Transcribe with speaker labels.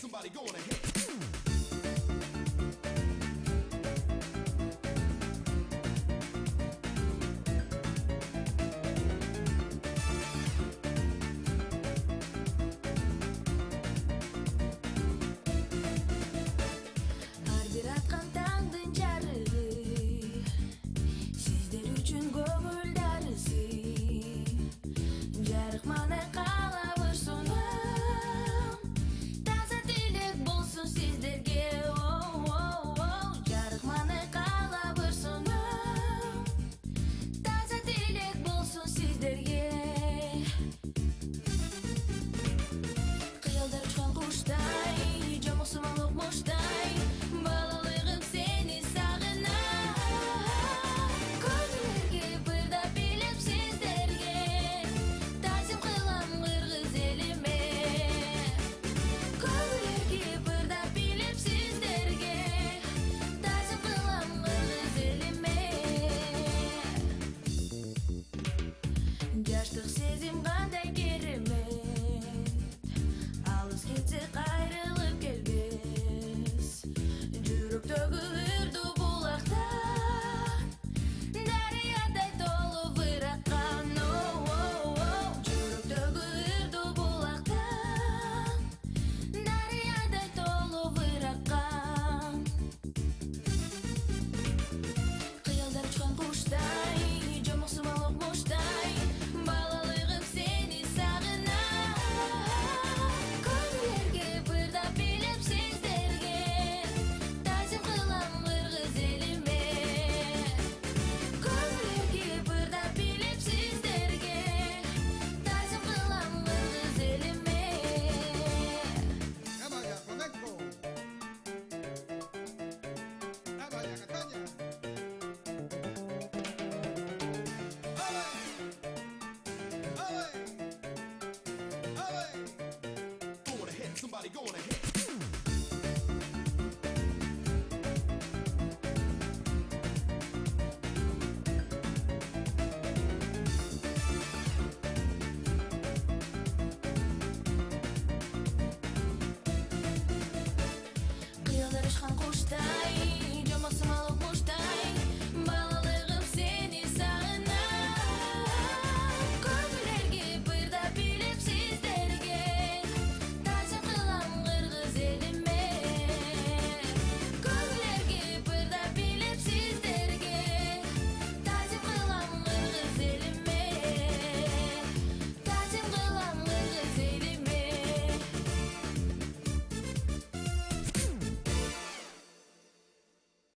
Speaker 1: Somebody going ahead.
Speaker 2: Жаштык сезим кандай керемет, алыс кетсе кайрылып келбес. Жүрөктөгү үрдү булактан дарыядай толуп ыраккан. Жүрөктөгү үрдү булактан дарыядай толуп ыраккан. Кыялдар учкан куштай, жомоксума окмуштай, балалыгым сени сагынам. Көңүлөргө бырдап билип сиздерге тазим кылам кыргыз элиме. Көңүлөргө бырдап билип сиздерге тазим кылам кыргыз элиме.
Speaker 3: Vaya, flamenco. Vaya, Cataña. ¡Ale! ¡Ale! ¡Ale!
Speaker 1: Going ahead. Somebody going ahead.
Speaker 2: Кыялдар учкан куштай,